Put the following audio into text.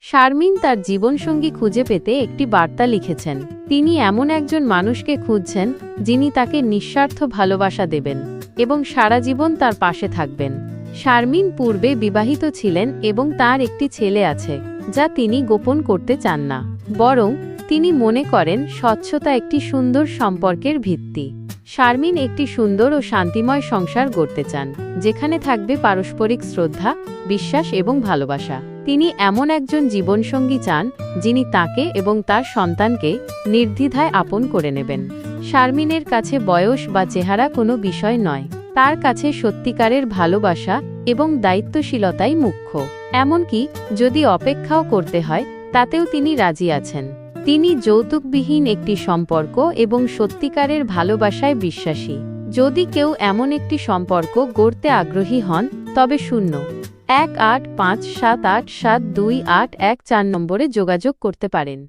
শারমিন তার জীবনসঙ্গী খুঁজে পেতে একটি বার্তা লিখেছেন। তিনি এমন একজন মানুষকে খুঁজছেন যিনি তাকে নিঃস্বার্থ ভালোবাসা দেবেন এবং সারা জীবন তার পাশে থাকবেন। শারমিন পূর্বে বিবাহিত ছিলেন এবং তার একটি ছেলে আছে, যা তিনি গোপন করতে চান না। বরং তিনি মনে করেন স্বচ্ছতা একটি সুন্দর সম্পর্কের ভিত্তি। শারমিন একটি সুন্দর ও শান্তিময় সংসার গড়তে চান, যেখানে থাকবে পারস্পরিক শ্রদ্ধা, বিশ্বাস এবং ভালোবাসা। তিনি এমন একজন জীবনসঙ্গী চান যিনি তাকে এবং তার সন্তানকে নির্দ্বিধায় আপন করে নেবেন। শারমিনের কাছে বয়স বা চেহারা কোনো বিষয় নয়, তার কাছে সত্যিকারের ভালোবাসা এবং দায়িত্বশীলতাই মুখ্য। এমনকি যদি অপেক্ষাও করতে হয়, তাতেও তিনি রাজি আছেন। তিনি যৌতুকবিহীন একটি সম্পর্ক এবং সত্যিকারের ভালোবাসায় বিশ্বাসী। যদি কেউ এমন একটি সম্পর্ক গড়তে আগ্রহী হন, তবে 01857872814 নম্বরে যোগাযোগ করতে পারেন।